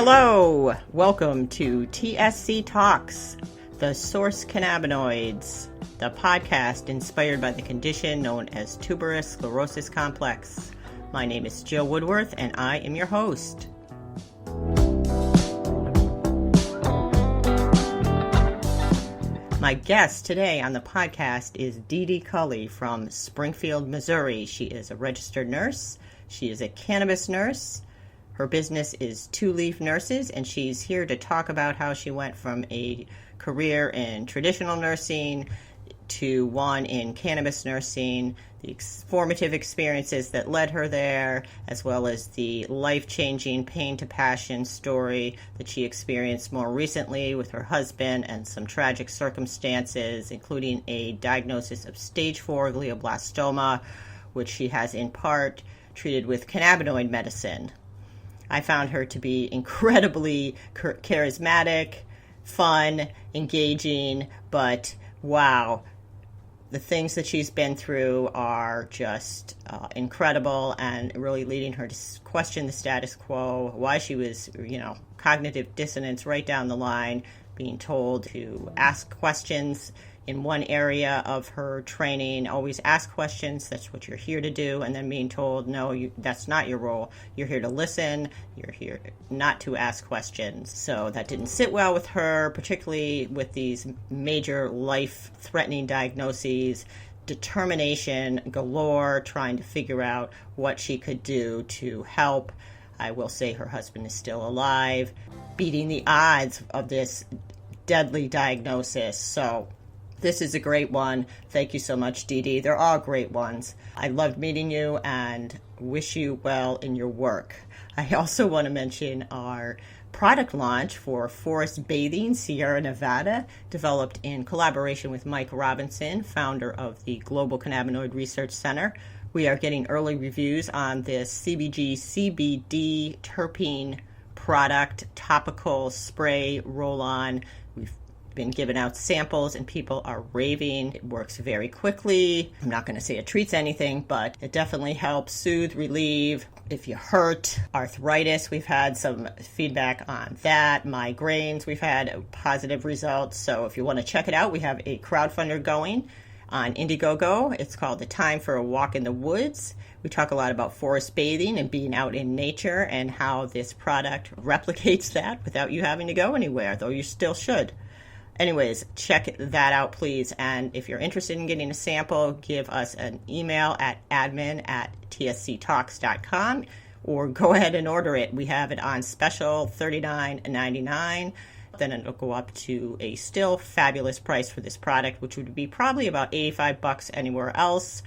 Hello, welcome to TSC Talks, the Source Cannabinoids, the podcast inspired by the condition known as tuberous sclerosis complex. My name is Jill Woodworth and I am your host. My guest today on the podcast is Dedee Culley from Springfield, Missouri. She is a registered nurse. She is a cannabis nurse. Her business is Two Leaf Nurses, and she's here to talk about how she went from a career in traditional nursing to one in cannabis nursing, the formative experiences that led her there, as well as the life-changing pain to passion story that she experienced more recently with her husband and some tragic circumstances, including a diagnosis of stage 4 glioblastoma, which she has in part treated with cannabinoid medicine. I found her to be incredibly charismatic, fun, engaging, but wow, the things that she's been through are just incredible and really leading her to question the status quo, why she was, cognitive dissonance right down the line, being told to ask questions in one area of her training, always ask questions, that's what you're here to do, and then being told, no, that's not your role, you're here to listen, you're here not to ask questions. So that didn't sit well with her, particularly with these major life-threatening diagnoses, determination galore, trying to figure out what she could do to help. I will say her husband is still alive, beating the odds of this deadly diagnosis. So this is a great one. Thank you so much, Dedee. They're all great ones. I loved meeting you and wish you well in your work. I also want to mention our product launch for Forest Bathing, Sierra Nevada, developed in collaboration with Mike Robinson, founder of the Global Cannabinoid Research Center. We are getting early reviews on this CBG CBD terpene product, topical spray roll-on. We've been given out samples and people are raving. It works very quickly. I'm not going to say it treats anything, but it definitely helps soothe, relieve. If you hurt, arthritis, we've had some feedback on that. Migraines, we've had positive results. So if you want to check it out, we have a crowdfunder going on Indiegogo. It's called The Time for a Walk in the Woods. We talk a lot about forest bathing and being out in nature and how this product replicates that without you having to go anywhere, though you still should. Anyways, check that out, please. And if you're interested in getting a sample, give us an email at admin@tsctalks.com or go ahead and order it. We have it on special, $39.99. Then it'll go up to a still fabulous price for this product, which would be probably about $85 anywhere else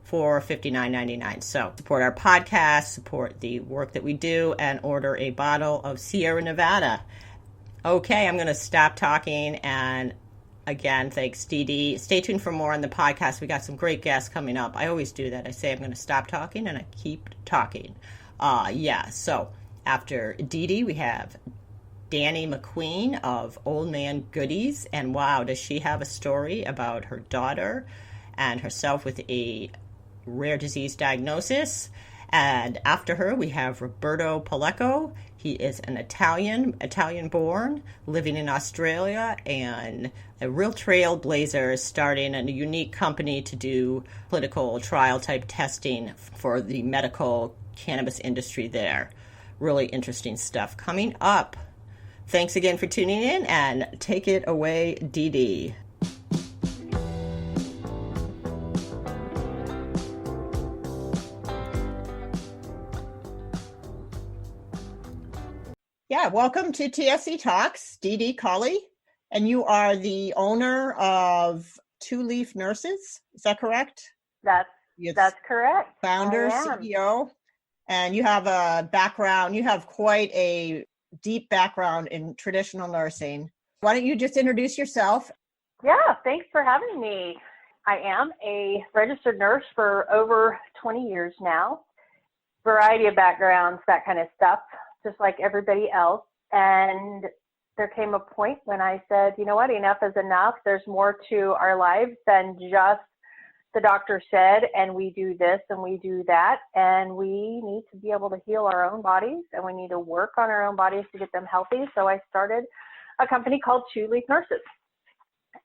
for $59.99. So support our podcast, support the work that we do, and order a bottle of Sierra Nevada. Okay, I'm going to stop talking, and again, thanks, Dedee. Stay tuned for more on the podcast. We got some great guests coming up. I always do that. I say I'm going to stop talking, and I keep talking. So after Dedee, we have Danny McQueen of Old Man Goodies, and wow, does she have a story about her daughter and herself with a rare disease diagnosis. And after her, we have Roberto Palecco. He is an Italian-born, living in Australia, and a real trailblazer, starting a unique company to do clinical trial-type testing for the medical cannabis industry there. Really interesting stuff coming up. Thanks again for tuning in, and take it away, Dedee. Yeah, welcome to TSC Talks, Dedee Culley, and you are the owner of Two Leaf Nurses. Is that correct? That's correct. Founder, CEO, and you have a background. You have quite a deep background in traditional nursing. Why don't you just introduce yourself? Yeah, thanks for having me. I am a registered nurse for over 20 years now. Variety of backgrounds, that kind of stuff, just like everybody else. And there came a point when I said, you know what, enough is enough. There's more to our lives than just the doctor said, and we do this and we do that, and we need to be able to heal our own bodies, and we need to work on our own bodies to get them healthy. So I started a company called Two Leaf Nurses,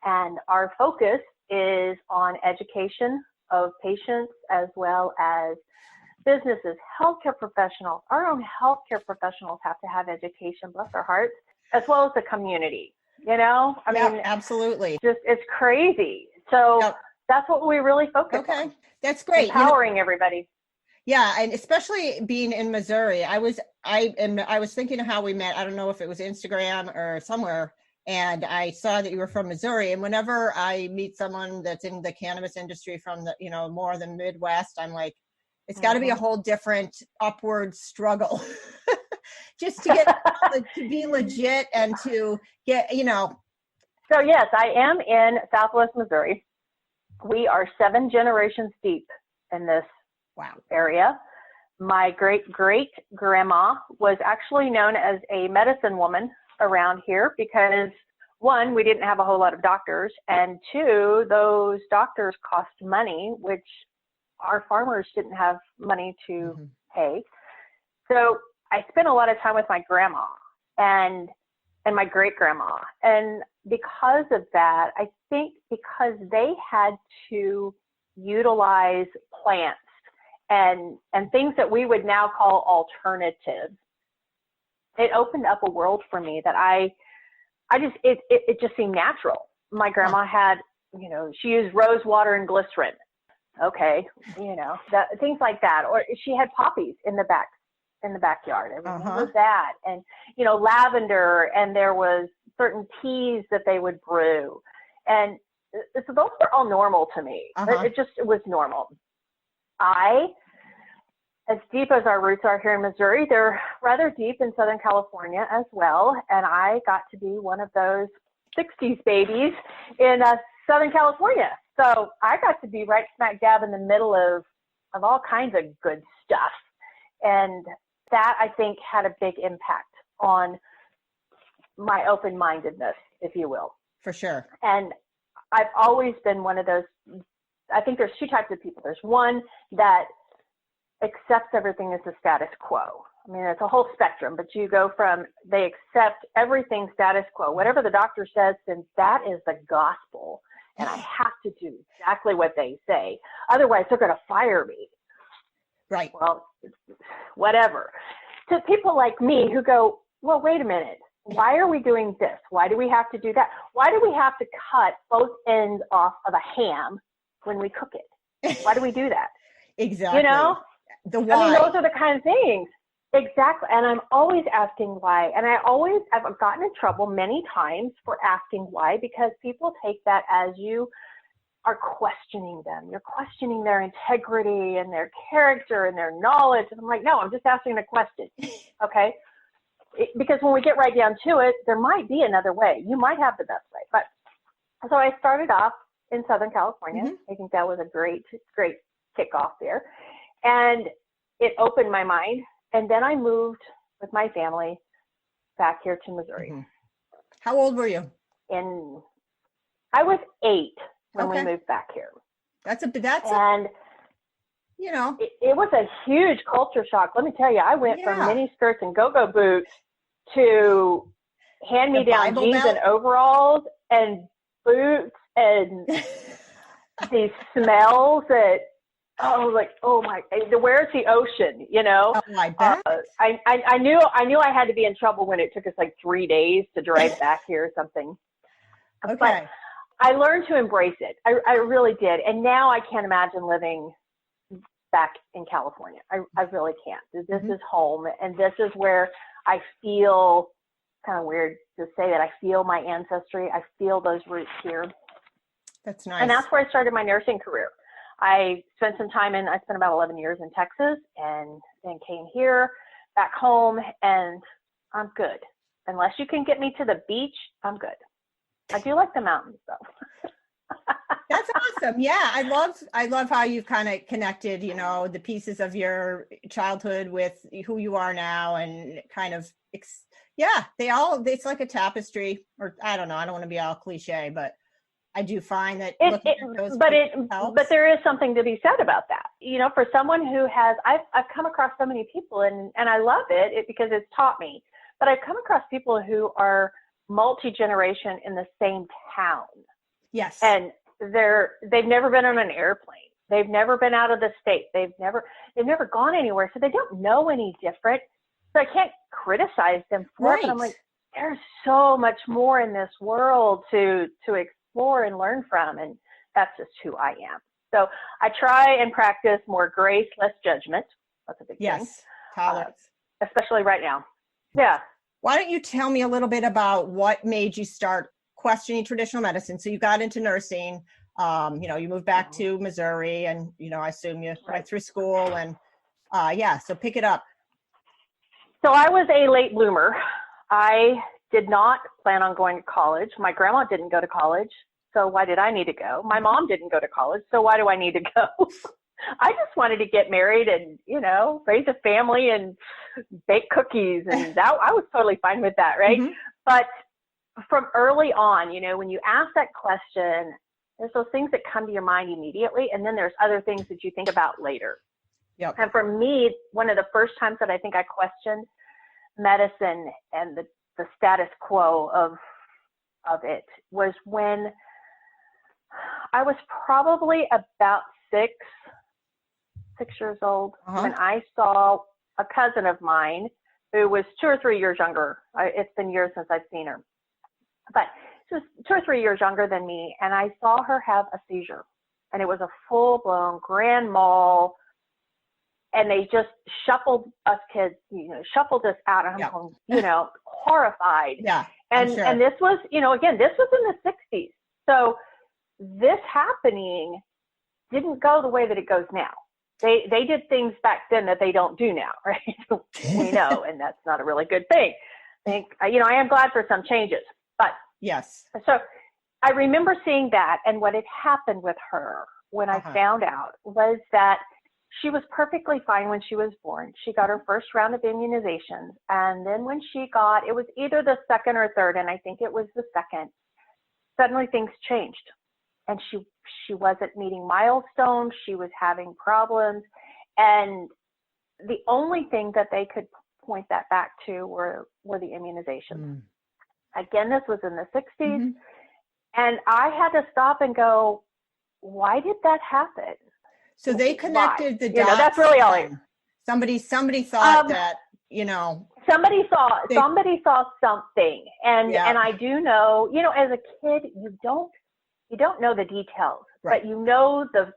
and our focus is on education of patients as well as businesses, healthcare professionals. Our own healthcare professionals have to have education, bless their hearts, as well as the community. You know, I mean, absolutely. Just it's crazy. So that's what we really focus on. Okay, that's great. Empowering everybody. Yeah, and especially being in Missouri, I was thinking of how we met. I don't know if it was Instagram or somewhere, and I saw that you were from Missouri. And whenever I meet someone that's in the cannabis industry from the, you know, more the Midwest, I'm like, it's got to be a whole different upward struggle, just to get to be legit and to get, you know. So yes, I am in Southwest Missouri. We are 7 generations deep in this area. My great-great-grandma was actually known as a medicine woman around here because, 1, we didn't have a whole lot of doctors, and 2, those doctors cost money, which our farmers didn't have money to pay. So I spent a lot of time with my grandma and my great-grandma. And because of that, I think because they had to utilize plants and things that we would now call alternatives, it opened up a world for me that it just seemed natural. My grandma had, you know, she used rose water and glycerin. Okay, you know, things like that. Or she had poppies in the backyard. I remember that. And, you know, lavender, and there was certain teas that they would brew. And so those were all normal to me. It was normal. As deep as our roots are here in Missouri, they're rather deep in Southern California as well. And I got to be one of those 60s babies in Southern California. So I got to be right smack dab in the middle of all kinds of good stuff. And that, I think, had a big impact on my open-mindedness, if you will. For sure. And I've always been one of those. I think there's 2 types of people. There's one that accepts everything as the status quo. I mean, it's a whole spectrum, but you go from they accept everything status quo. Whatever the doctor says, then that is the gospel. And I have to do exactly what they say. Otherwise, they're going to fire me. Right. Well, whatever. To people like me who go, well, wait a minute. Why are we doing this? Why do we have to do that? Why do we have to cut both ends off of a ham when we cook it? Why do we do that? Exactly. You know? The why. I mean, those are the kind of things. Exactly. And I'm always asking why. And I've gotten in trouble many times for asking why, because people take that as you are questioning them. You're questioning their integrity and their character and their knowledge. And I'm like, no, I'm just asking a question. Okay. Because when we get right down to it, there might be another way. You might have the best way. But so I started off in Southern California. I think that was a great kickoff there. And it opened my mind. And then I moved with my family back here to Missouri. How old were you? I was 8 when we moved back here. And you know, it was a huge culture shock. Let me tell you, I went from mini skirts and go-go boots to hand-me-down jeans and overalls and boots and these smells that, where's the ocean, you know? Oh, my God. I knew I had to be in trouble when it took us like 3 days to drive back here or something. Okay. But I learned to embrace it. I really did. And now I can't imagine living back in California. I really can't. This is home, and this is where I feel, kind of weird to say that, I feel my ancestry. I feel those roots here. That's nice. And that's where I started my nursing career. I spent about 11 years in Texas, and then came here, back home, and I'm good. Unless you can get me to the beach, I'm good. I do like the mountains, though. That's awesome. Yeah, I love how you've kind of connected, you know, the pieces of your childhood with who you are now, and kind of, it's like a tapestry, or I don't know, I don't want to be all cliche, but I do find that looking at those helps. But there is something to be said about that. You know, for someone who has, I've come across so many people, and I love it because it's taught me. But I've come across people who are multi-generation in the same town. Yes. And they've never been on an airplane. They've never been out of the state. They've never gone anywhere, so they don't know any different. So I can't criticize them for it. But I'm like, there's so much more in this world to explore and learn from, and that's just who I am. So I try and practice more grace, less judgment. That's a big thing. Yes, tolerance. Especially right now. Yeah. Why don't you tell me a little bit about what made you start questioning traditional medicine? So you got into nursing, you moved back to Missouri, and, I assume you went through school, and so pick it up. So I was a late bloomer. I did not plan on going to college. My grandma didn't go to college, so why did I need to go? My mom didn't go to college, so why do I need to go? I just wanted to get married and, raise a family and bake cookies, and that I was totally fine with that, right? Mm-hmm. But from early on, when you ask that question, there's those things that come to your mind immediately, and then there's other things that you think about later. Yep. And for me, one of the first times that I think I questioned medicine and the status quo of it was when I was probably about six years old, when I saw a cousin of mine who was 2 or 3 years younger. It's been years since I've seen her, but she was 2 or 3 years younger than me, and I saw her have a seizure, and it was a full-blown grand mal. And they just shuffled us kids, shuffled us out. And I'm going, horrified. Yeah. And sure. and this was, again, this was in the 60s. So this happening didn't go the way that it goes now. They did things back then that they don't do now, right? We know, and that's not a really good thing. I think, I am glad for some changes. But yes. So I remember seeing that, and what had happened with her when I found out was that she was perfectly fine when she was born. She got her first round of immunizations. And then when it was either the second or third, and I think it was the second, suddenly things changed. And she wasn't meeting milestones. She was having problems. And the only thing that they could point that back to were the immunizations. Again, this was in the 60s. Mm-hmm. And I had to stop and go, why did that happen? So they connected the dots. That's really all. Somebody thought that, Somebody saw something, and I do know, as a kid, you don't know the details, right. But you know the vibe.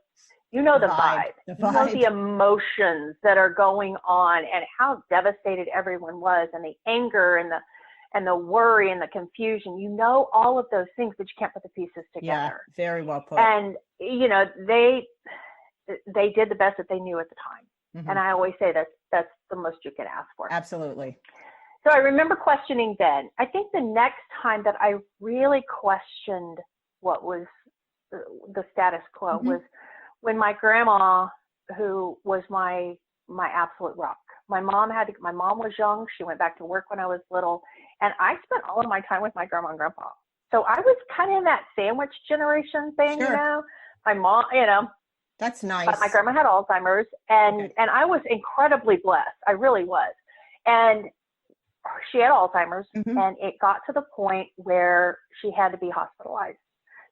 You know the emotions that are going on, and how devastated everyone was, and the anger and the worry and the confusion. You know all of those things, but you can't put the pieces together. Yeah, very well put. And they did the best that they knew at the time. Mm-hmm. And I always say that's the most you can ask for. Absolutely. So I remember questioning then. I think the next time that I really questioned what was the status quo was when my grandma, who was my absolute rock. My mom was young. She went back to work when I was little, and I spent all of my time with my grandma and grandpa. So I was kind of in that sandwich generation thing, Sure. My mom, That's nice. But my grandma had Alzheimer's, and I was incredibly blessed. I really was. And she had Alzheimer's, and it got to the point where she had to be hospitalized.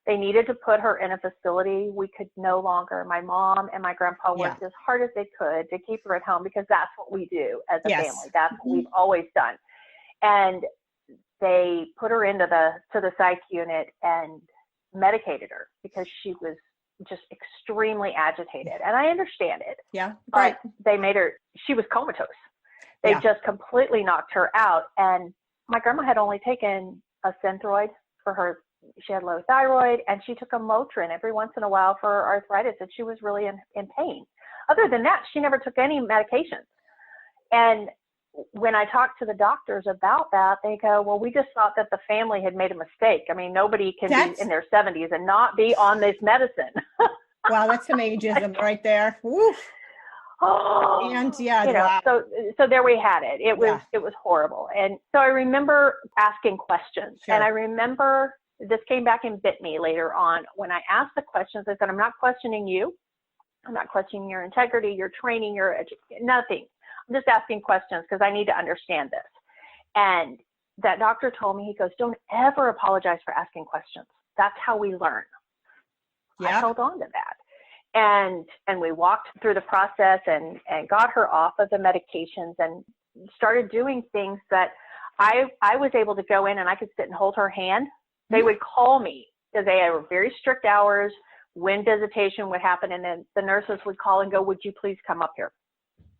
They needed to put her in a facility. We could no longer. My mom and my grandpa worked as hard as they could to keep her at home, because that's what we do as a family. That's what we've always done. And they put her into the psych unit and medicated her because she was just extremely agitated. And I understand it. Yeah. But they made her, she was comatose. They just completely knocked her out. And my grandma had only taken a Synthroid for her. She had low thyroid, and she took a Motrin every once in a while for arthritis, and she was really in pain. Other than that, she never took any medications. And when I talked to the doctors about that, they go, well, we just thought that the family had made a mistake. I mean, nobody can be in their 70s and not be on this medicine. Wow, that's some ageism right there. Woo. Oh, and so there we had it. It was horrible. And so I remember asking questions, and I remember this came back and bit me later on. When I asked the questions, I said, I'm not questioning you. I'm not questioning your integrity, your training, nothing. I'm just asking questions because I need to understand this. And that doctor told me, he goes, don't ever apologize for asking questions. That's how we learn. Yeah. I held on to that. And we walked through the process and got her off of the medications and started doing things that I was able to go in and I could sit and hold her hand. They would call me because they had very strict hours when visitation would happen. And then the nurses would call and go, would you please come up here?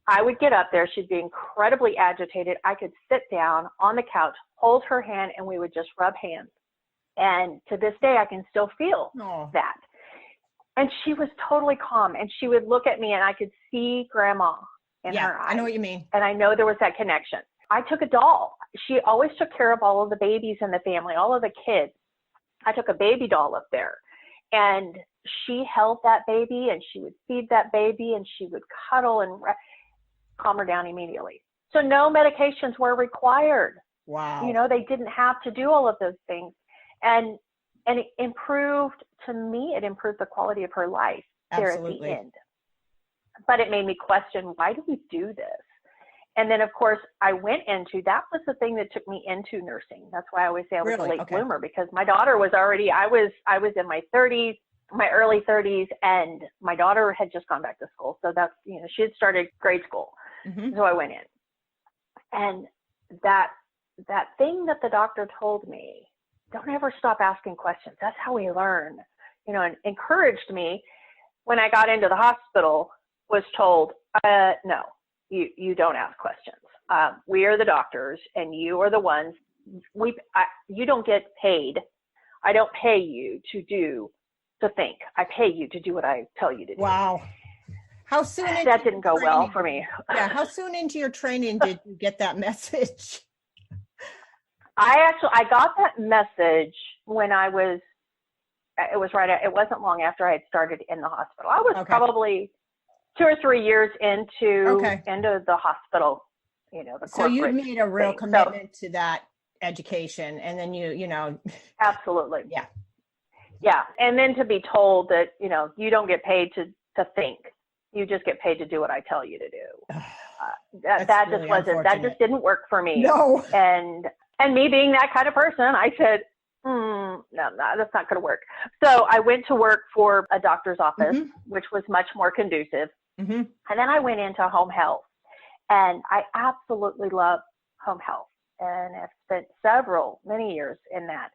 I would get up there. She'd be incredibly agitated. I could sit down on the couch, hold her hand, and we would just rub hands. And to this day, I can still feel that. And she was totally calm. And she would look at me and I could see grandma in her eyes. I know what you mean. And I know there was that connection. I took a doll. She always took care of all of the babies in the family, all of the kids. I took a baby doll up there and she held that baby and she would feed that baby and she would cuddle and calm her down immediately. So no medications were required. Wow. You know, they didn't have to do all of those things. And it improved, to me, it improved the quality of her life there at the end. But it made me question, why do we do this? And then, of course, that was the thing that took me into nursing. That's why I always say I was a late bloomer, because my daughter was already, I was in my 30s, my early 30s, and my daughter had just gone back to school. So that's, you know, she had started grade school. Mm-hmm. So I went in. And that thing that the doctor told me, don't ever stop asking questions. That's how we learn, you know, and encouraged me when I got into the hospital, was told, no, you don't ask questions. We are the doctors and you are the ones, you don't get paid. I don't pay you to think. I pay you to do what I tell you to do. Wow. How soon? That didn't go well for me. Yeah. How soon into your training did you get that message? I got that message when it wasn't long after I had started in the hospital. I was probably 2 or 3 years into the hospital, you know, the corporate. So you made a real commitment to that education, and then you know. Absolutely. Yeah. Yeah. And then to be told that, you know, you don't get paid to think. You just get paid to do what I tell you to do. That just didn't work for me. No. And me being that kind of person, I said, no, that's not going to work. So I went to work for a doctor's office, mm-hmm. which was much more conducive. Mm-hmm. And then I went into home health, and I absolutely love home health. And I've spent many years in that,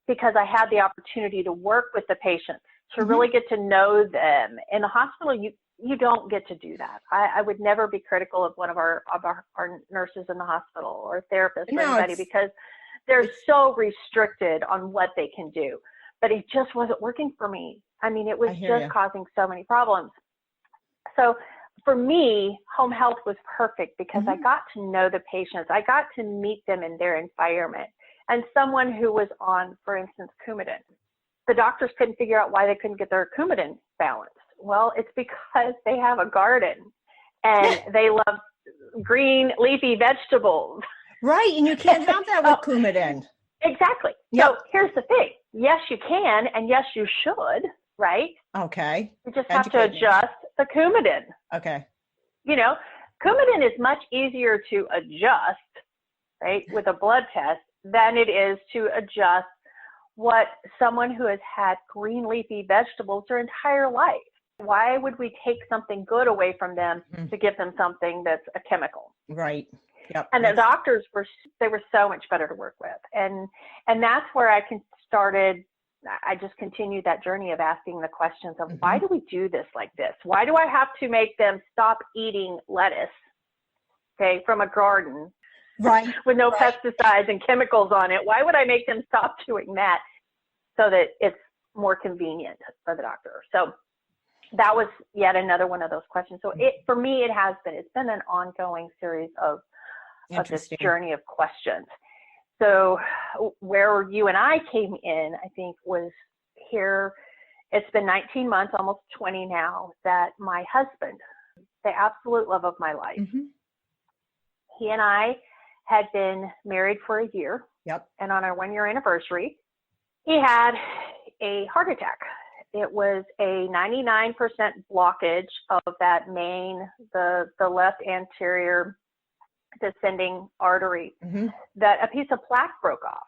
because I had the opportunity to work with the patients, to mm-hmm. really get to know them. In the hospital, you don't get to do that. I would never be critical of one of our nurses in the hospital or therapists or anybody, because they're so restricted on what they can do. But it just wasn't working for me. I mean, it was just causing so many problems. So for me, home health was perfect, because mm-hmm. I got to know the patients. I got to meet them in their environment. And someone who was on, for instance, Coumadin, the doctors couldn't figure out why they couldn't get their Coumadin balanced. Well, it's because they have a garden and they love green leafy vegetables. Right. And you can't have that with Coumadin. Exactly. Yep. So here's the thing. Yes, you can. And yes, you should. Right. Okay. You just have to adjust the Coumadin. Okay. You know, Coumadin is much easier to adjust, right, with a blood test than it is to adjust what someone who has had green leafy vegetables their entire life. Why would we take something good away from them mm-hmm. to give them something that's a chemical? Right. Yep. And the doctors were so much better to work with. And that's where I just continued that journey of asking the questions of mm-hmm. why do we do this like this? Why do I have to make them stop eating lettuce, from a garden? Right. With no pesticides and chemicals on it? Why would I make them stop doing that so that it's more convenient for the doctor? So that was yet another one of those questions. So for me, it's been an ongoing series of this journey of questions. So where you and I came in, I think, was here. It's been 19 months, almost 20 now, that my husband, the absolute love of my life, mm-hmm. he and I had been married for a year. Yep. And on our 1-year anniversary, He had a heart attack. It was a 99% blockage of that the left anterior descending artery, that a piece of plaque broke off.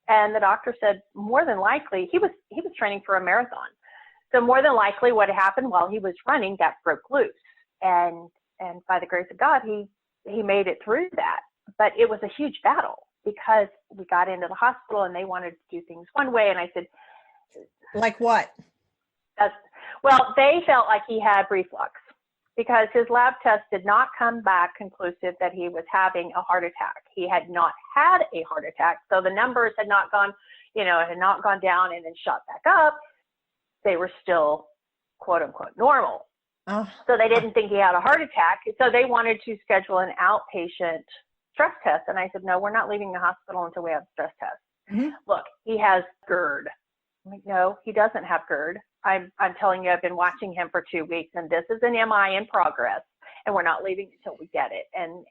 And the doctor said more than likely, he was training for a marathon. So more than likely what happened while he was running, that broke loose. And by the grace of God, he made it through that. But it was a huge battle because we got into the hospital and they wanted to do things one way. And I said, like what? Well, they felt like he had reflux because his lab test did not come back conclusive that he was having a heart attack. He had not had a heart attack. So the numbers had not gone, had not gone down and then shot back up. They were still, quote unquote, normal. So they didn't think he had a heart attack. So they wanted to schedule an outpatient stress test. And I said, no, we're not leaving the hospital until we have a stress test. Look, he has GERD. I'm like, no, he doesn't have GERD. I'm telling you, I've been watching him for 2 weeks and this is an MI in progress and we're not leaving until we get it. And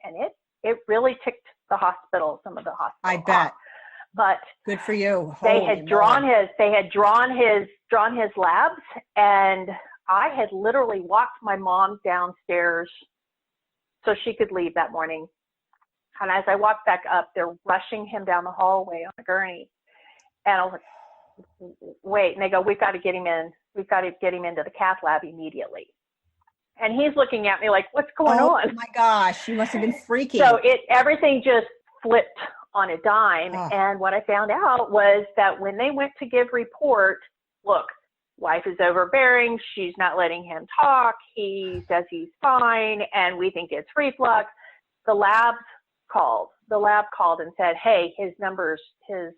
it really ticked some of the hospital I bet. off. But good for you. They had drawn his labs, and I had literally walked my mom downstairs so she could leave that morning. And as I walked back up, they're rushing him down the hallway on a gurney. And I was like, wait. And they go, we've got to get him in. We've got to get him into the cath lab immediately. And he's looking at me like, what's going on? Oh my gosh, you must have been freaking. So everything just flipped on a dime. And what I found out was that when they went to give report, look, wife is overbearing. She's not letting him talk. He says he's fine. And we think it's reflux. The lab called and said, hey, his numbers, his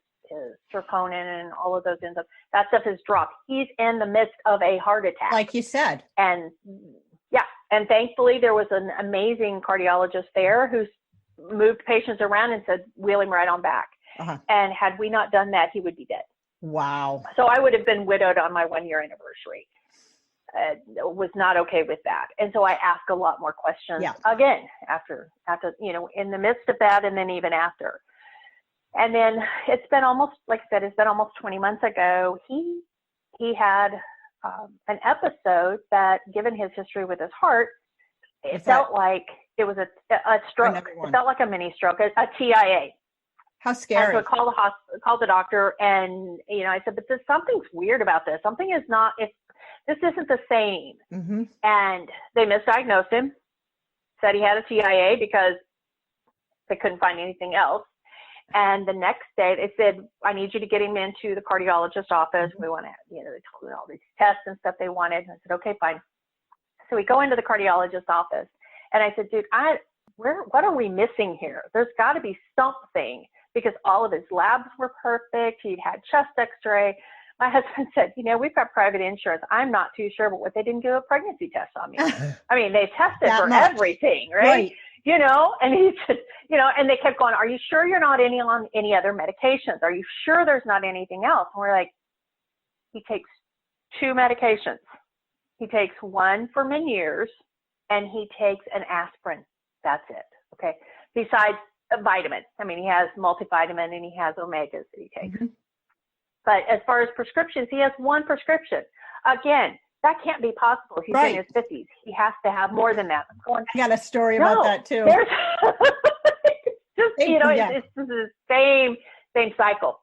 troponin and all of those enzymes, that stuff has dropped. He's in the midst of a heart attack. Like you said. And yeah. And thankfully there was an amazing cardiologist there who moved patients around and said, wheel him right on back. And had we not done that, he would be dead. Wow. So I would have been widowed on my 1-year anniversary. Was not okay with that. And so I asked a lot more questions again, after, in the midst of that. And then even after, and then it's been almost 20 months ago. He had an episode that, given his history with his heart, it felt like it was a stroke. It felt like a mini stroke, a TIA. How scary. And so I called the doctor, and I said, but something's weird about this. Something is not. This isn't the same. And they misdiagnosed him. Said he had a TIA because they couldn't find anything else. And the next day they said, I need you to get him into the cardiologist's office. We want to, they told me all these tests and stuff they wanted. And I said, okay, fine. So we go into the cardiologist's office, and I said, dude, what are we missing here? There's got to be something, because all of his labs were perfect. He'd had chest x-ray. My husband said, we've got private insurance. I'm not too sure, but they didn't do a pregnancy test on me. I mean, they tested for everything, right? And he said, and they kept going, are you sure you're not on any other medications? Are you sure there's not anything else? And we're like, he takes 2 medications. He takes one for Meniere's, and he takes an aspirin. That's it. Okay. Besides a vitamin. I mean, he has multivitamin and he has omegas that he takes. But as far as prescriptions, he has 1 prescription. Again, that can't be possible. He's in his 50s. He has to have more than that. I got a story about that too. It's the same cycle.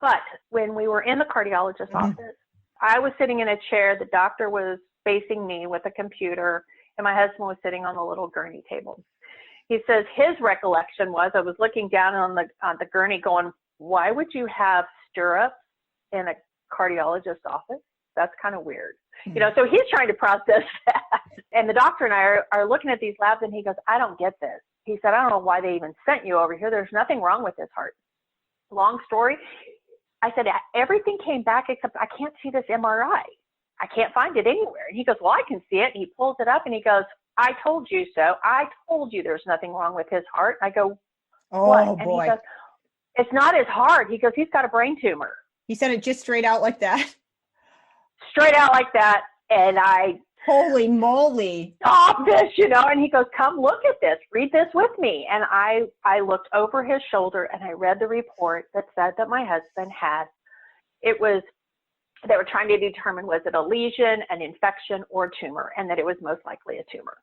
But when we were in the cardiologist's office, I was sitting in a chair. The doctor was facing me with a computer, and my husband was sitting on the little gurney table. He says his recollection was, I was looking down on the gurney going, why would you have stirrups in a cardiologist's office? That's kind of weird. So he's trying to process that. And the doctor and I are looking at these labs, and he goes, I don't get this. He said, I don't know why they even sent you over here. There's nothing wrong with his heart. Long story. I said, everything came back except I can't see this MRI. I can't find it anywhere. And he goes, well, I can see it. And he pulls it up and he goes, I told you so. I told you there's nothing wrong with his heart. I go, what? Oh, boy. And he goes, it's not his heart. He goes, he's got a brain tumor. He said it just straight out like that. Straight out like that. And I, holy moly. Stop this, and he goes, come look at this. Read this with me. And I looked over his shoulder and I read the report that said that my husband had they were trying to determine, was it a lesion, an infection, or tumor, and that it was most likely a tumor.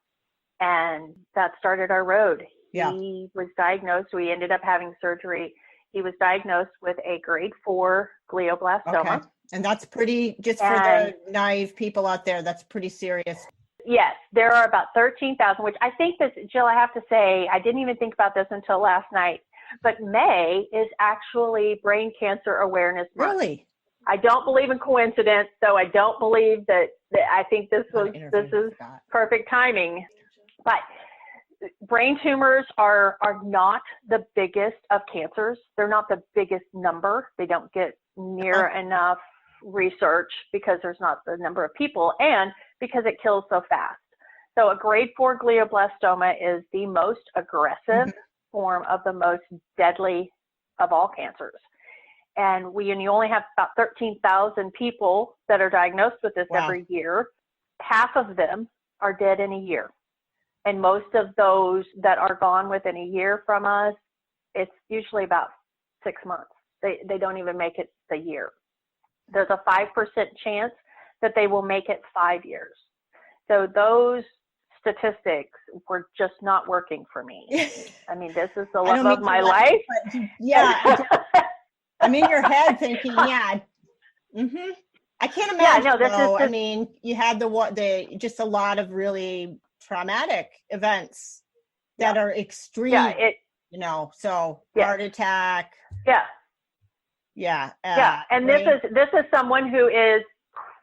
And that started our road. Yeah. He was diagnosed, we ended up having surgery. He was diagnosed with a grade 4 glioblastoma. Okay. And that's pretty, just for the naive people out there, that's pretty serious. Yes, there are about 13,000, which I think that, Jill, I have to say, I didn't even think about this until last night, but May is actually Brain Cancer Awareness Month. Really? I don't believe in coincidence, so I don't believe that I think this is perfect timing. But brain tumors are not the biggest of cancers. They're not the biggest number. They don't get near enough research because there's not the number of people and because it kills so fast. So a grade 4 glioblastoma is the most aggressive form of the most deadly of all cancers. And you only have about 13,000 people that are diagnosed with this every year. Half of them are dead in a year. And most of those that are gone within a year from us, it's usually about 6 months. They don't even make it the year. There's a 5% chance that they will make it 5 years. So those statistics were just not working for me. I mean, this is the love of my life. Yeah. I'm in your head thinking, I can't imagine. I mean, you had just a lot of really traumatic events that are extreme. So heart attack. And this is someone who is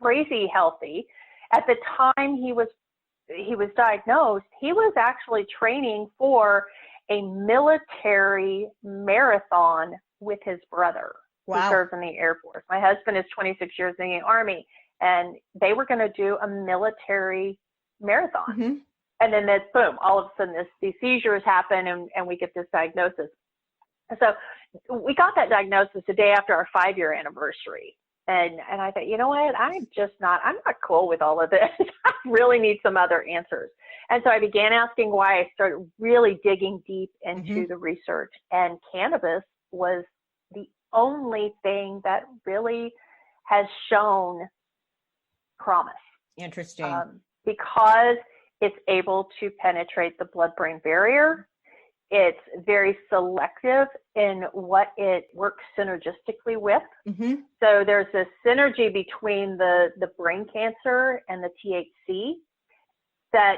crazy healthy. At the time he was diagnosed, he was actually training for a military marathon with his brother who serves in the Air Force. My husband is 26 years in the Army, and they were going to do a military marathon. And then boom, all of a sudden these seizures happen and we get this diagnosis. So we got that diagnosis the day after our 5-year anniversary. And I thought, you know what, I'm not cool with all of this. I really need some other answers. And so I began asking why. I started really digging deep into the research, and cannabis was the only thing that really has shown promise. Interesting. Because it's able to penetrate the blood-brain barrier. It's very selective in what it works synergistically with. So there's this synergy between the brain cancer and the THC that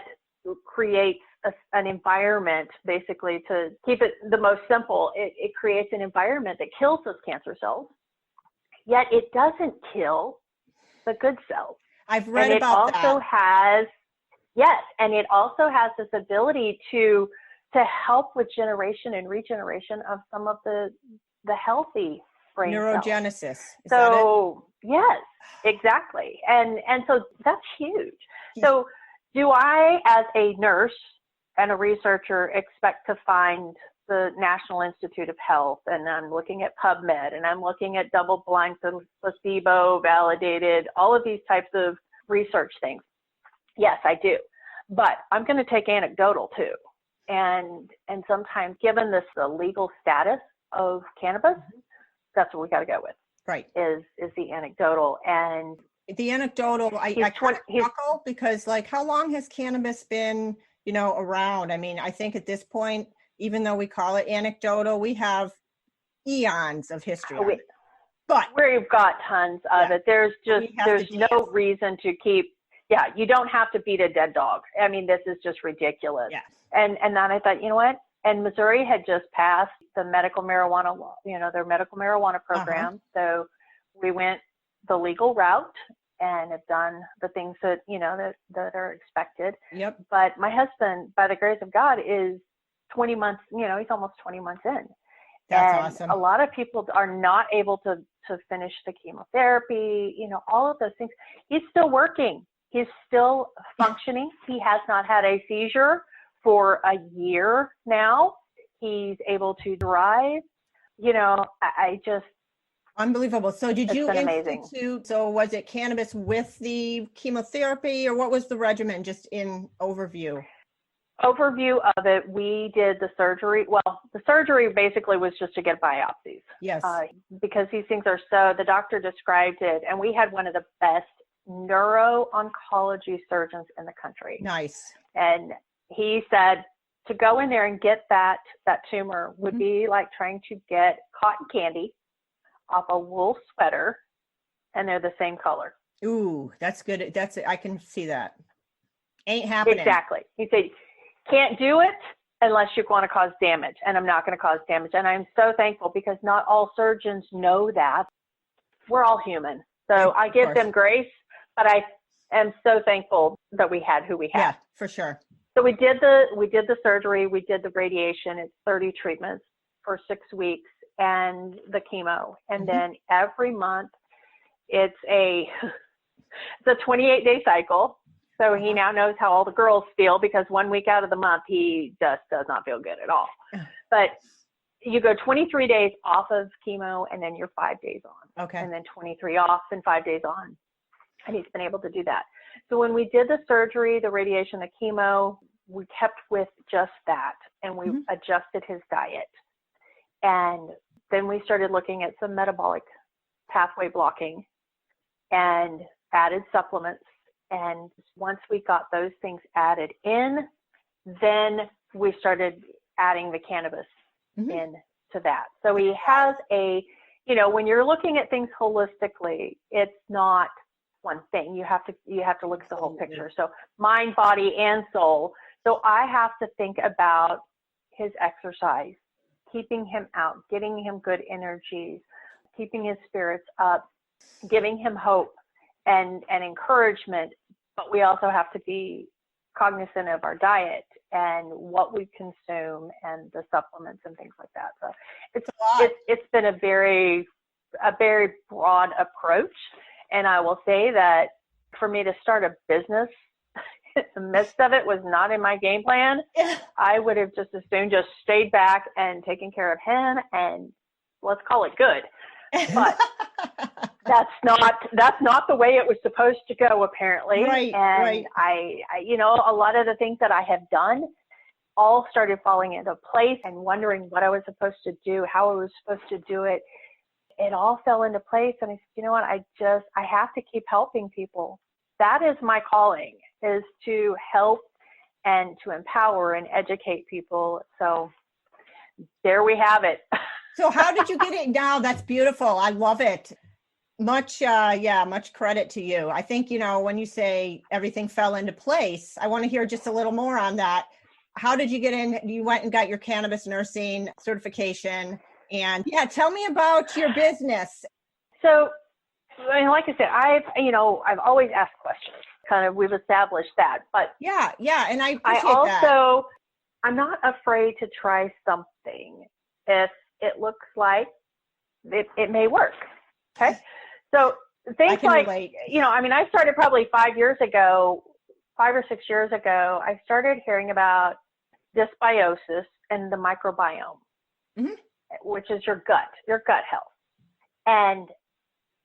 creates an environment, basically, to keep it the most simple. It creates an environment that kills those cancer cells, yet it doesn't kill the good cells. I've read about that. And it also has this ability to help with generation and regeneration of some of the healthy brain neurogenesis. So yes, exactly. And so that's huge. So do I, as a nurse and a researcher, expect to find the National Institute of Health, and I'm looking at PubMed, and I'm looking at double-blind, placebo validated, all of these types of research things? Yes, I do. But I'm going to take anecdotal too. And sometimes, given the legal status of cannabis, that's what we got to go with. Right. Is the anecdotal. And the anecdotal, I kind of chuckle because, like, how long has cannabis been, around? I mean, I think at this point, even though we call it anecdotal, we have eons of history. But we've got tons of it. There's no reason to keep. Yeah, you don't have to beat a dead dog. I mean, this is just ridiculous. Yes. And then I thought, you know what? And Missouri had just passed the medical marijuana law, their medical marijuana program. So we went the legal route and have done the things that, that are expected. Yep. But my husband, by the grace of God, is 20 months, he's almost 20 months in. That's awesome. A lot of people are not able to finish the chemotherapy, all of those things. He's still working. He's still functioning. He has not had a seizure for a year now. He's able to drive. I just... Unbelievable. So did you institute, so was it cannabis with the chemotherapy, or what was the regimen, just in overview? overview of it, we did the surgery. Well, the surgery basically was just to get biopsies. Yes. Because these things are the doctor described it, and we had one of the best neuro-oncology surgeons in the country. Nice. And he said to go in there and get that tumor would be like trying to get cotton candy off a wool sweater, and they're the same color. Ooh, that's good. I can see that. Ain't happening. Exactly. He said, can't do it unless you want to cause damage, and I'm not going to cause damage. And I'm so thankful because not all surgeons know that. We're all human. So I give them grace, but I am so thankful that we had who we had. Yeah, for sure. So we did the surgery, we did the radiation. It's 30 treatments for 6 weeks, and the chemo. And then every month it's a 28-day cycle. So he now knows how all the girls feel, because 1 week out of the month, he just does not feel good at all. But you go 23 days off of chemo, and then you're 5 days on. Okay. And then 23 off and 5 days on. And he's been able to do that. So when we did the surgery, the radiation, the chemo, we kept with just that, and we adjusted his diet. And then we started looking at some metabolic pathway blocking and added supplements. And once we got those things added in, then we started adding the cannabis in to that. So he has when you're looking at things holistically, it's not one thing. You have to look at the whole picture. So mind, body, and soul. So I have to think about his exercise, keeping him out, getting him good energies, keeping his spirits up, giving him hope and encouragement. But we also have to be cognizant of our diet and what we consume and the supplements and things like that. So it's been a very broad approach. And I will say that for me to start a business in the midst of it was not in my game plan. I would have just as soon just stayed back and taken care of him, and let's call it good. But that's not the way it was supposed to go, apparently. Right, and right. I a lot of the things that I have done all started falling into place, and wondering what I was supposed to do, how I was supposed to do it. It all fell into place. And I said, you know what, I have to keep helping people. That is my calling, is to help and to empower and educate people. So there we have it. So how did you get it now? That's beautiful. I love it. Much credit to you. I think, when you say everything fell into place, I want to hear just a little more on that. How did you get in? You went and got your cannabis nursing certification. And tell me about your business. So, like I said, I've always asked questions. Kind of, we've established that. But and I appreciate that. I'm not afraid to try something if it looks like it may work. Okay, so things like relate. I started probably 5 or 6 years ago. I started hearing about dysbiosis and the microbiome. Which is your gut health, and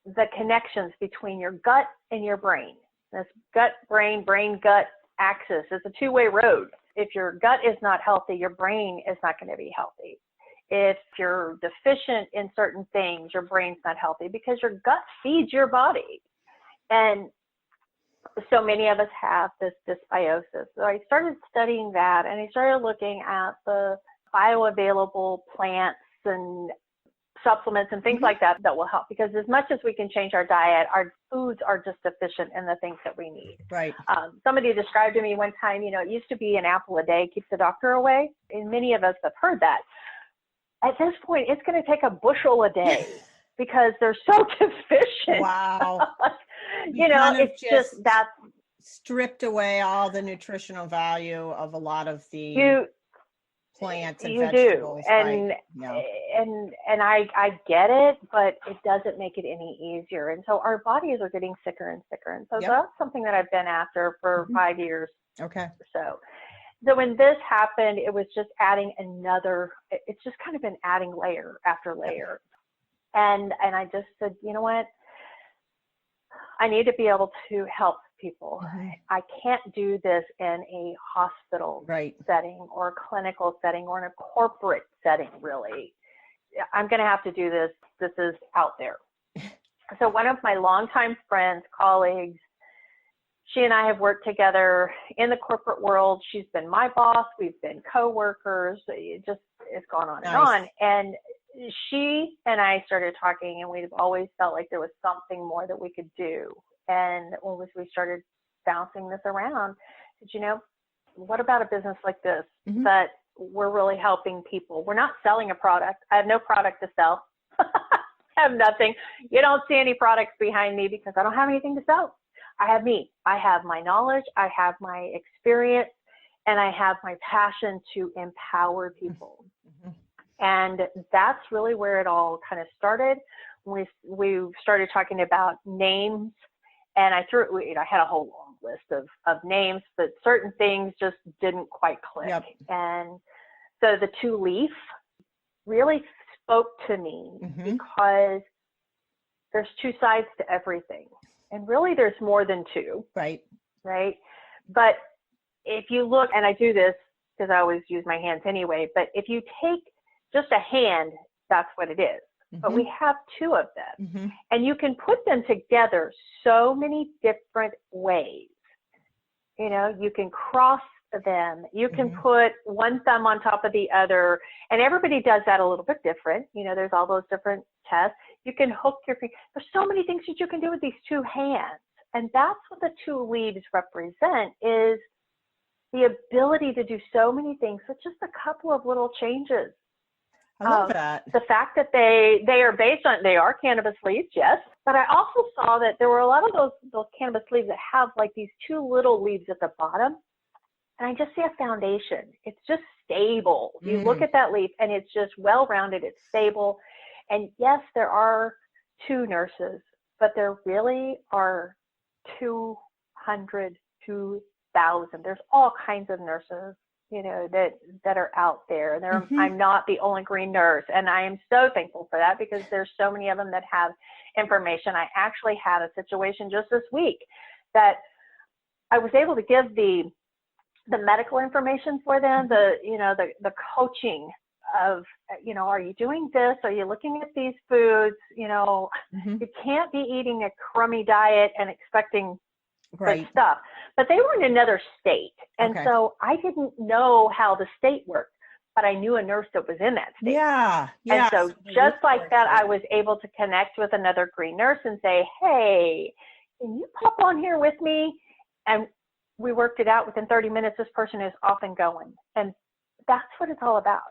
the connections between your gut and your brain. This gut, brain, gut axis is a two-way road. If your gut is not healthy, your brain is not going to be healthy. If you're deficient in certain things, your brain's not healthy, because your gut feeds your body. And so many of us have this dysbiosis. So I started studying that, and I started looking at the bioavailable plants and supplements and things like that will help, because as much as we can change our diet, our foods are just deficient in the things that we need. Right. Somebody described to me one time, it used to be an apple a day keeps the doctor away. And many of us have heard that. At this point, it's going to take a bushel a day because they're so deficient. Wow. It's just that stripped away all the nutritional value of a lot of the plants and vegetables. You do. And I get it, but it doesn't make it any easier. And so our bodies are getting sicker and sicker. And so that's something that I've been after for 5 years. Okay. So when this happened, it was just adding it's just kind of been adding layer after layer. And I just said, you know what? I need to be able to help people. Mm-hmm. I can't do this in a hospital Right. setting or a clinical setting or in a corporate setting, really. I'm going to have to do this. This is out there. So one of my longtime friends, colleagues, she and I have worked together in the corporate world. She's been my boss. We've been coworkers. It's gone on and on. And she and I started talking, and we've always felt like there was something more that we could do. And when we started bouncing this around, said, what about a business like this mm-hmm. that we're really helping people? We're not selling a product. I have no product to sell. I have nothing. You don't see any products behind me because I don't have anything to sell. I have me. I have my knowledge. I have my experience, and I have my passion to empower people. Mm-hmm. And that's really where it all kind of started. We started talking about names, and I had a whole long list of names, but certain things just didn't quite click. Yep. And so the 2-leaf really spoke to me mm-hmm. because there's 2 sides to everything. And really there's more than 2. Right. Right. But if you look, and I do this because I always use my hands anyway, but if you take just a hand, that's what it is. Mm-hmm. But we have 2 of them. Mm-hmm. And you can put them together so many different ways. You can cross them. You can mm-hmm. put one thumb on top of the other. And everybody does that a little bit different. There's all those different tests. You can hook your finger. There's so many things that you can do with these 2 hands. And that's what the 2 leaves represent, is the ability to do so many things with just a couple of little changes. I love that. The fact that they are cannabis leaves, yes. But I also saw that there were a lot of those cannabis leaves that have like these 2 little leaves at the bottom. And I just see a foundation. It's just stable. You look at that leaf and it's just well-rounded. It's stable. And yes, there are 2 nurses, but there really are 200, 2,000. There's all kinds of nurses, that are out there. And mm-hmm. I'm not the only green nurse. And I am so thankful for that because there's so many of them that have information. I actually had a situation just this week that I was able to give the medical information for them, the coaching of, are you doing this? Are you looking at these foods? mm-hmm. You can't be eating a crummy diet and expecting right. good stuff. But they were in another state. And so I didn't know how the state worked, but I knew a nurse that was in that state. Yeah. And so just like that, I was able to connect with another green nurse and say, hey, can you pop on here with me? And we worked it out. Within 30 minutes, this person is off and going. And that's what it's all about.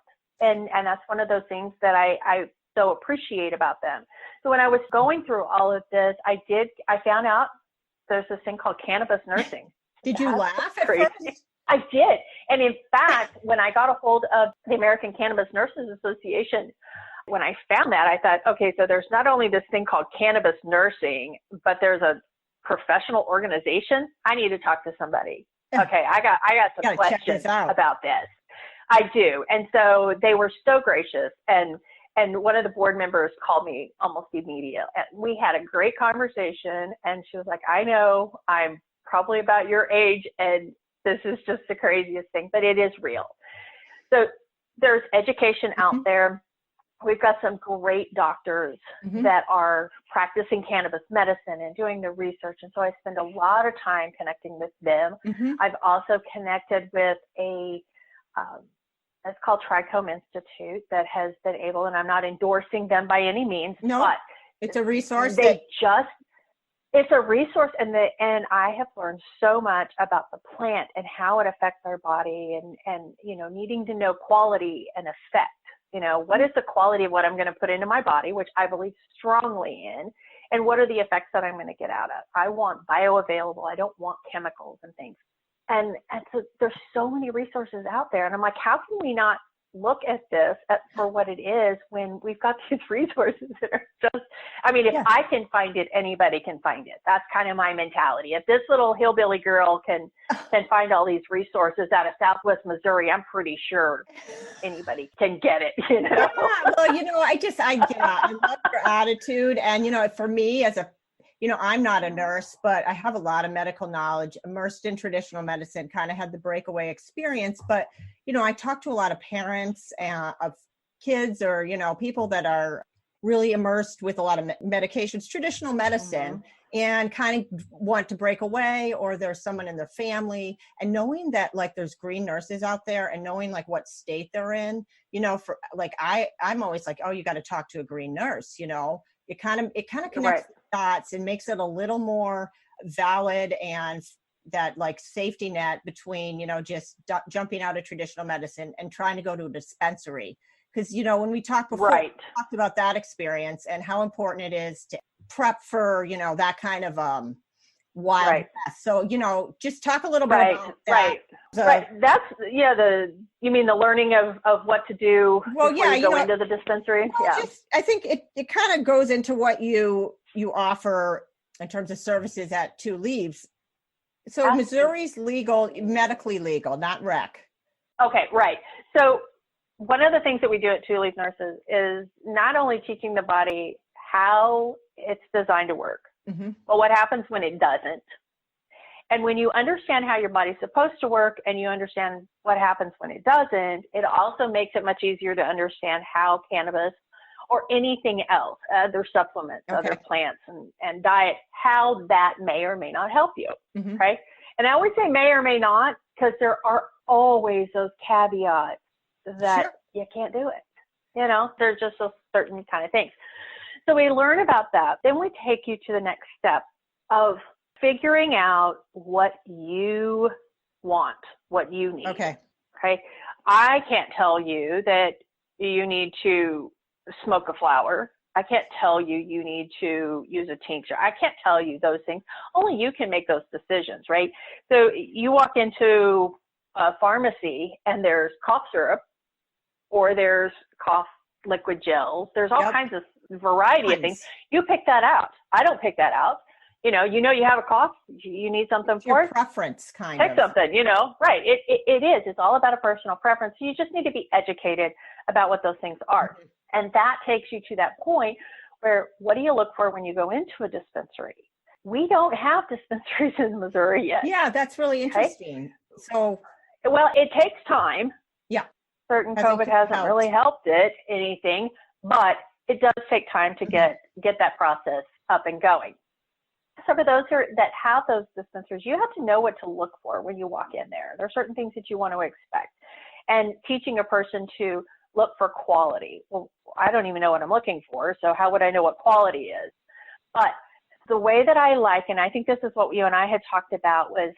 And that's one of those things that I so appreciate about them. So when I was going through all of this, I found out there's this thing called cannabis nursing. Did you laugh at first? I did. And in fact, when I got a hold of the American Cannabis Nurses Association, when I found that, I thought, okay, so there's not only this thing called cannabis nursing, but there's a professional organization. I need to talk to somebody. Okay, I got some questions about this. I do. And so they were so gracious. And one of the board members called me almost immediately. We had a great conversation. And she was like, I know I'm probably about your age, and this is just the craziest thing, but it is real. So there's education out there. We've got some great doctors that are practicing cannabis medicine and doing the research. And so I spend a lot of time connecting with them. I've also connected with it's called Trichome Institute that has been able, and I'm not endorsing them by any means, but it's a resource. It's a resource, and I have learned so much about the plant and how it affects our body, and needing to know quality and effect. What is the quality of what I'm going to put into my body, which I believe strongly in, and what are the effects that I'm going to get out of? I want bioavailable. I don't want chemicals and things. And so there's so many resources out there. And I'm like, how can we not look at this for what it is when we've got these resources that are just, if I can find it, anybody can find it. That's kind of my mentality. If this little hillbilly girl can find all these resources out of Southwest Missouri, I'm pretty sure anybody can get it, Yeah, well, I love your attitude. And, for me as I'm not a nurse, but I have a lot of medical knowledge, immersed in traditional medicine, kind of had the breakaway experience. But, I talk to a lot of parents of kids or, people that are really immersed with a lot of medications, traditional medicine, and kind of want to break away, or there's someone in their family, and knowing that like there's green nurses out there and knowing like what state they're in, for like, I'm always like, oh, you got to talk to a green nurse, it kind of connects the dots and makes it a little more valid, and that like safety net between, just jumping out of traditional medicine and trying to go to a dispensary. Because, when we talked before, we talked about that experience and how important it is to prep for, that kind of wild west. So, just talk a little bit about that. That's, you mean the learning of what to do before you go into the dispensary? I think it kind of goes into what you offer in terms of services at Two Leaves. So Missouri's medically legal, not rec. Okay, right. So one of the things that we do at Two Leaf Nurses is not only teaching the body how it's designed to work, but what happens when it doesn't. And when you understand how your body's supposed to work and you understand what happens when it doesn't, it also makes it much easier to understand how cannabis or anything else, other supplements, other plants and diet, how that may or may not help you, right? And I always say may or may not, because there are always those caveats that you can't do it. There's just a certain kind of things. So we learn about that. Then we take you to the next step of figuring out what you want, what you need. Okay. I can't tell you that you need to smoke a flower. I can't tell you you need to use a tincture. I can't tell you those things. Only you can make those decisions, right? So you walk into a pharmacy and there's cough syrup, or there's cough liquid gels. There's all kinds of variety of things. You pick that out. I don't pick that out. You have a cough, you need something it's for your it. Preference kind Pick of. something, right. It is. It's all about a personal preference. You just need to be educated about what those things are. And that takes you to that point where, what do you look for when you go into a dispensary? We don't have dispensaries in Missouri yet. Yeah, that's really interesting. So, well, it takes time. Yeah. Certain COVID hasn't really helped anything, but it does take time to get that process up and going. So for those that have those dispensaries, you have to know what to look for when you walk in there. There are certain things that you want to expect. And teaching a person to look for quality. Well, I don't even know what I'm looking for, so how would I know what quality is? But the way that I like, and I think this is what you and I had talked about, was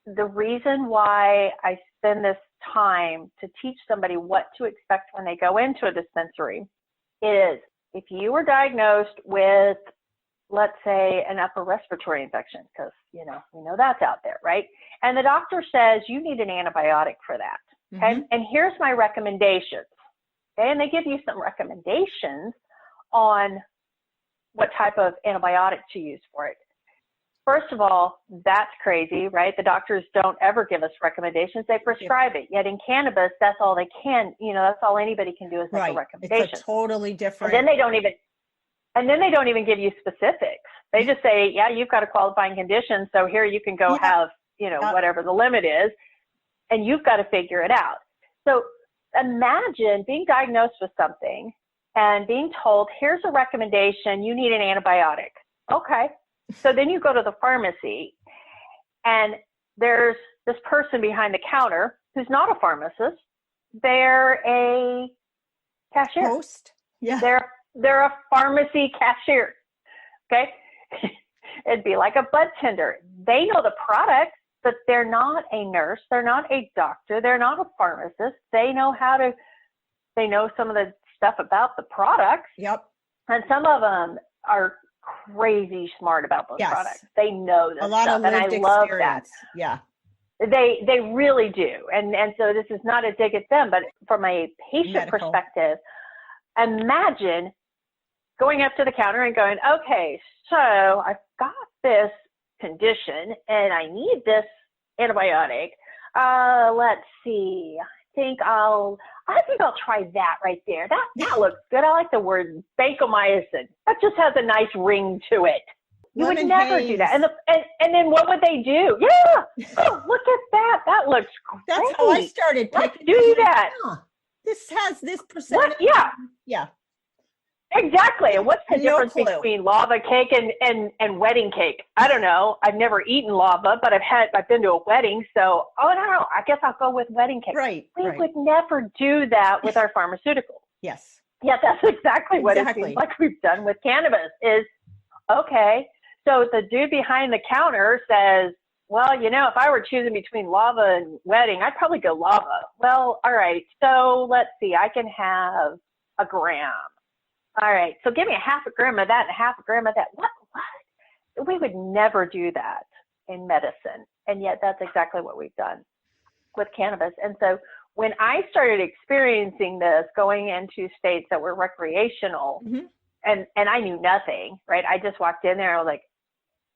the reason why I spend this time to teach somebody what to expect when they go into a dispensary is, if you were diagnosed with, let's say, an upper respiratory infection, because, we know that's out there, right? And the doctor says you need an antibiotic for that, okay? And here's my recommendations, okay? And they give you some recommendations on what type of antibiotic to use for it. First of all, that's crazy, right? The doctors don't ever give us recommendations. They prescribe it. Yet in cannabis, that's all they can, that's all anybody can do is make a recommendation. It's a totally different. And then they don't even give you specifics. They just say, yeah, you've got a qualifying condition, so here you can go have, whatever the limit is, and you've got to figure it out. So imagine being diagnosed with something and being told, here's a recommendation, you need an antibiotic. Okay. So then you go to the pharmacy and there's this person behind the counter who's not a pharmacist. They're a cashier. Host? Yeah. They're a pharmacy cashier. Okay. It'd be like a bud tender. They know the product, but they're not a nurse. They're not a doctor. They're not a pharmacist. They know some of the stuff about the products. Yep. And some of them are crazy smart about those products. They know this stuff, and I love that. Yeah, they really do. And so this is not a dig at them, but from a patient perspective, imagine going up to the counter and going, okay, so I've got this condition and I need this antibiotic. Let's see. I think I'll try that right there. That looks good. I like the word vancomycin. That just has a nice ring to it. You would Lemon never haze. do that. And then what would they do? Yeah. Oh, look at that. That looks great. That's how I started Let's picking. do that. Huh, this has this percentage. Yeah. Yeah. Exactly. And what's the difference clue. between lava cake and wedding cake? I don't know. I've never eaten lava, but I've been to a wedding, so I don't know. I guess I'll go with wedding cake. Right. We would never do that with our pharmaceuticals. Yes. Yeah, that's exactly what it seems like we've done with cannabis is, okay, so the dude behind the counter says, well, if I were choosing between lava and wedding, I'd probably go lava. Well, all right, so let's see, I can have a gram. All right, so give me a half a gram of that and a half a gram of that. What? We would never do that in medicine, and yet that's exactly what we've done with cannabis. And so when I started experiencing this, going into states that were recreational, and I knew nothing, right? I just walked in there, I was like,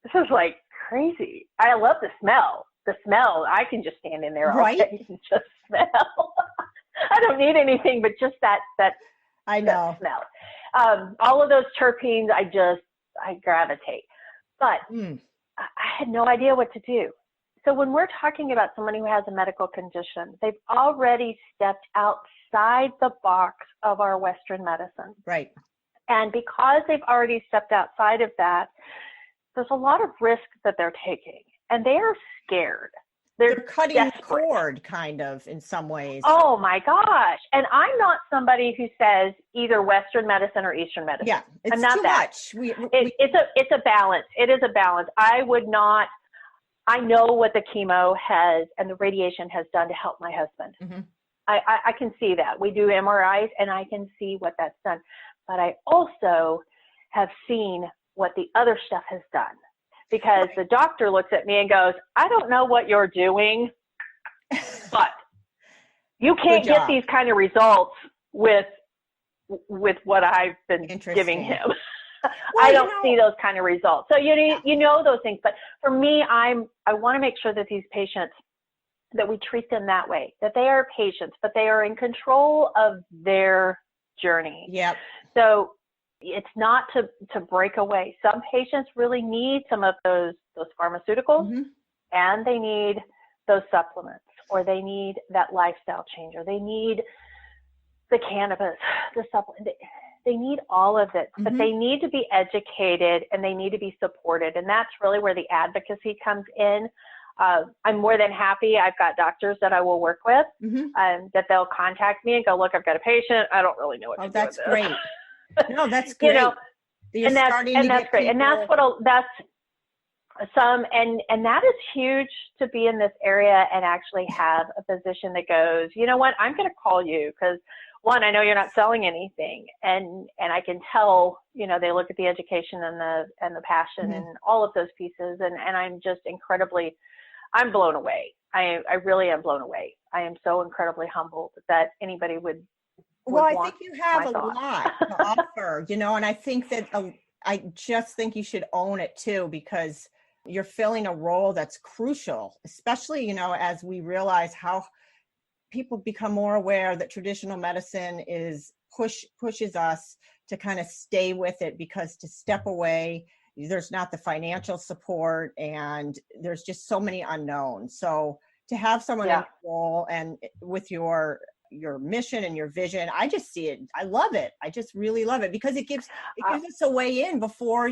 this is like crazy. I love the smell. The smell, I can just stand in there all day and just smell. I don't need anything but just that I know. that smell. All of those terpenes, I gravitate. But I had no idea what to do. So when we're talking about someone who has a medical condition, they've already stepped outside the box of our Western medicine. Right. And because they've already stepped outside of that, there's a lot of risk that they're taking. And they are scared. They're cutting desperate. the cord, kind of, in some ways. Oh, my gosh. And I'm not somebody who says either Western medicine or Eastern medicine. Yeah, it's I'm not too that. much. It's a balance. It is a balance. I know what the chemo has and the radiation has done to help my husband. Mm-hmm. I can see that. We do MRIs and I can see what that's done. But I also have seen what the other stuff has done, because the doctor looks at me and goes, I don't know what you're doing, but you can't get these kind of results with what I've been giving him. Well, I don't see those kind of results. So you know those things. But for me, I want to make sure that these patients, that we treat them that way, that they are patients, but they are in control of their journey. Yep. So it's not to break away. Some patients really need some of those pharmaceuticals, and they need those supplements, or they need that lifestyle change, or they need the cannabis, the supplement. They need all of it, but they need to be educated and they need to be supported. And that's really where the advocacy comes in. I'm more than happy. I've got doctors that I will work with, that they'll contact me and go, look, I've got a patient. I don't really know what to do with this. That's great. No, that's great. And that's great. And that's and that is huge, to be in this area and actually have a physician that goes, you know what, I'm going to call you because, one, I know you're not selling anything, and I can tell, they look at the education and the passion and all of those pieces, and I'm just I'm blown away. I really am blown away. I am so incredibly humbled that anybody would Well, I think you have a thoughts. lot to offer, and I think that I just think you should own it too, because you're filling a role that's crucial, especially, as we realize how people become more aware that traditional medicine pushes us to kind of stay with it, because to step away, there's not the financial support and there's just so many unknowns. So to have someone in the role and with your mission and your vision, I just see it. I love it. I just really love it, because it gives us a way in before,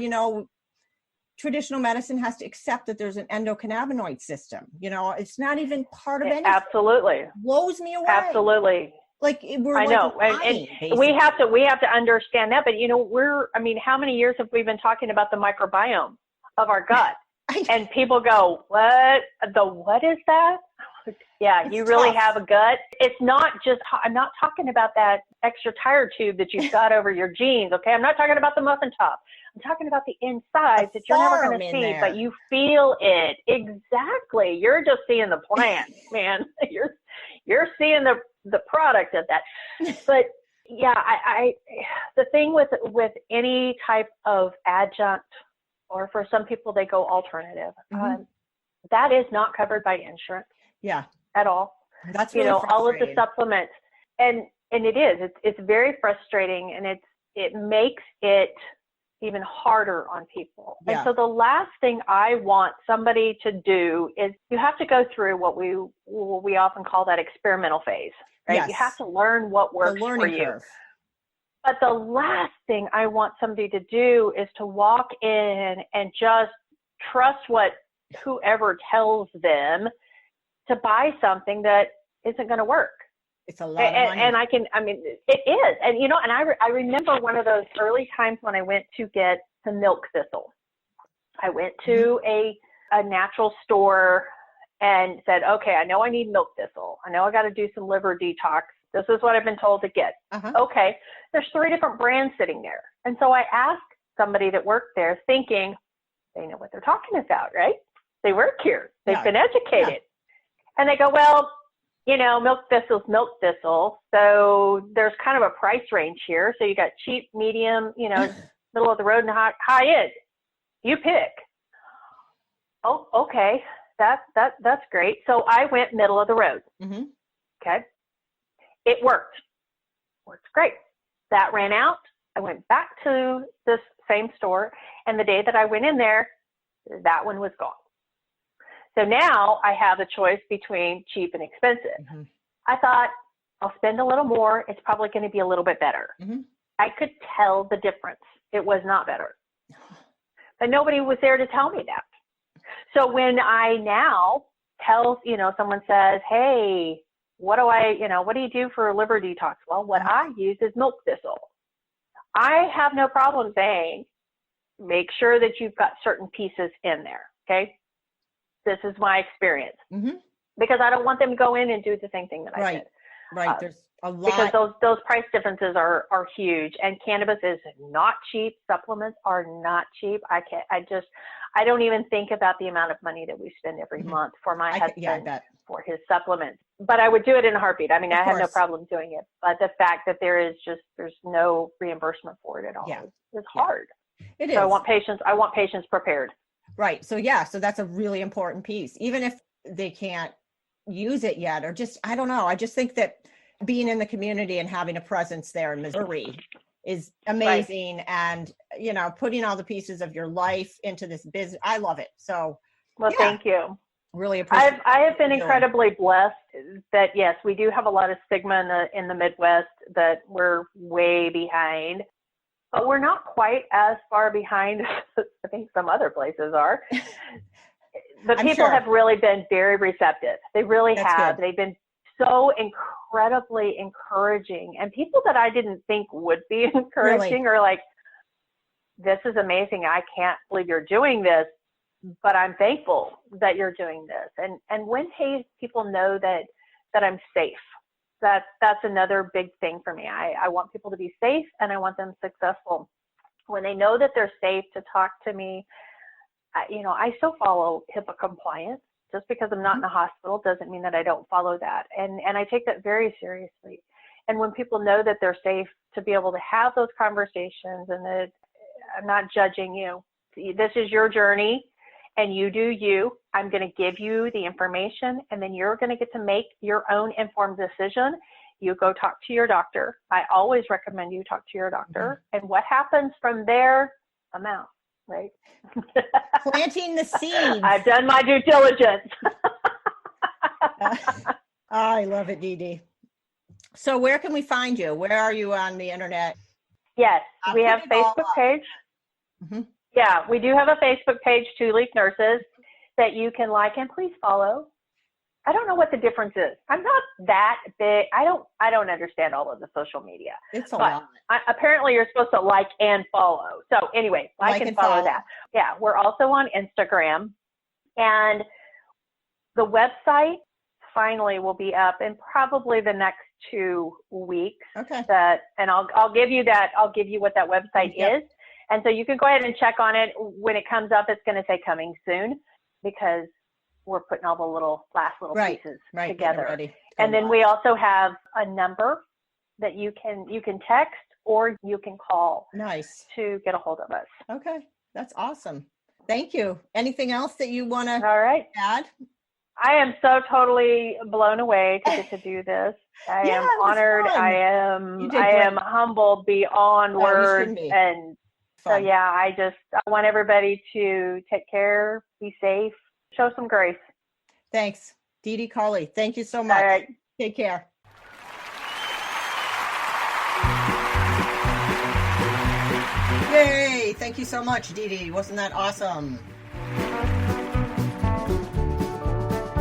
traditional medicine has to accept that there's an endocannabinoid system. It's not even part of anything. Absolutely. It blows me away. Absolutely. Like we're I know. Lying, and we have to understand that, but how many years have we been talking about the microbiome of our gut? And people go, what is that? Yeah, it's you really tough. Have a gut. It's not just, I'm not talking about that extra tire tube that you've got over your jeans, okay? I'm not talking about the muffin top. I'm talking about the inside that you're never going to see, but you feel it. Exactly. You're just seeing the plant, man. You're seeing the product of that. But yeah, the thing with any type of adjunct, or for some people, they go alternative, that is not covered by insurance. Yeah. At all. That's really all of the supplements. And it's very frustrating, and it makes it even harder on people. Yeah. And so the last thing I want somebody to do is you have to go through what we often call that experimental phase, right? Yes. You have to learn what works The for learning you. curve. But the last thing I want somebody to do is to walk in and just trust what whoever tells them to buy something that isn't going to work. It's a lot of money. And it is. And, and I remember one of those early times when I went to get some milk thistle. I went to a natural store and said, okay, I know I need milk thistle. I know I got to do some liver detox. This is what I've been told to get. Okay. There's 3 different brands sitting there. And so I asked somebody that worked there thinking they know what they're talking about, right? They work here. They've been educated. Yeah. And they go, well, milk thistle's milk thistle. So there's kind of a price range here. So you got cheap, medium, middle of the road and high end. You pick. Oh, okay. That's great. So I went middle of the road. Okay. It worked. Worked great. That ran out. I went back to this same store. And the day that I went in there, that one was gone. So now I have a choice between cheap and expensive. I thought I'll spend a little more. It's probably going to be a little bit better. I could tell the difference. It was not better. But nobody was there to tell me that. So when I now tell, someone says, hey, what do you do for a liver detox? Well, what I use is milk thistle. I have no problem saying, make sure that you've got certain pieces in there. Okay. This is my experience because I don't want them to go in and do the same thing that I did. Right. There's a lot. Because those price differences are huge, and cannabis is not cheap. Supplements are not cheap. I don't even think about the amount of money that we spend every month for my husband for his supplements, but I would do it in a heartbeat. I mean, I have no problem doing it, but the fact that there's no reimbursement for it at all is hard. It is. So I want patients prepared. Right. So so that's a really important piece, even if they can't use it yet, or just, I don't know. I just think that being in the community and having a presence there in Missouri is amazing. Right. And, putting all the pieces of your life into this business. I love it. So, thank you. Really appreciate it. I have been incredibly blessed that, yes, we do have a lot of stigma in the Midwest that we're way behind. But we're not quite as far behind as I think some other places are. But people have really been very receptive. They really have. Good. They've been so incredibly encouraging. And people that I didn't think would be encouraging are like, this is amazing. I can't believe you're doing this, but I'm thankful that you're doing this. And when people know that I'm safe, that's another big thing for me. I want people to be safe, and I want them successful. When they know that they're safe to talk to me, I still follow HIPAA compliance. Just because I'm not in a hospital doesn't mean that I don't follow that. And I take that very seriously. And when people know that they're safe to be able to have those conversations, and that I'm not judging you. This is your journey. And you do you. I'm going to give you the information, and then you're going to get to make your own informed decision. You go talk to your doctor. I always recommend you talk to your doctor. And what happens from there, I'm out, right? Planting the seeds. I've done my due diligence. I love it, Dedee. So where can we find you? Where are you on the internet? Yes, we have a Facebook page. Yeah, we do have a Facebook page, Two Leaf Nurses, that you can like and please follow. I don't know what the difference is. I'm not that big. I don't understand all of the social media. It's a lot. Apparently you're supposed to like and follow. So anyway, like and follow that. Yeah, we're also on Instagram, and the website finally will be up in probably the next 2 weeks. Okay. And I'll give you that. I'll give you what that website is. And so you can go ahead and check on it. When it comes up, it's going to say coming soon, because we're putting all the last little pieces together. And then we also have a number that you can text or you can call. Nice. To get a hold of us. Okay. That's awesome. Thank you. Anything else that you want to add? I am so totally blown away to get to do this. I am honored. Fun. I am humbled beyond words, and So yeah, I want everybody to take care, be safe, show some grace. Thanks. Dedee Culley, thank you so much. All right. Take care. Yay! Thank you so much, Dedee. Wasn't that awesome?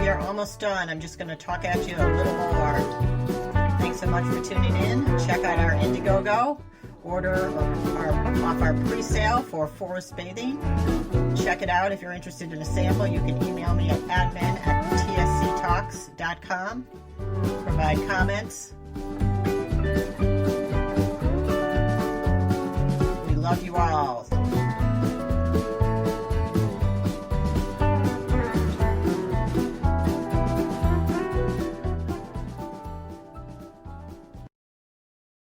We are almost done. I'm just going to talk at you a little more. Thanks so much for tuning in. Check out our Indiegogo. Order off our pre-sale for forest bathing. Check it out. If you're interested in a sample, you can email me at admin@tsctalks.com. Provide comments. We love you all.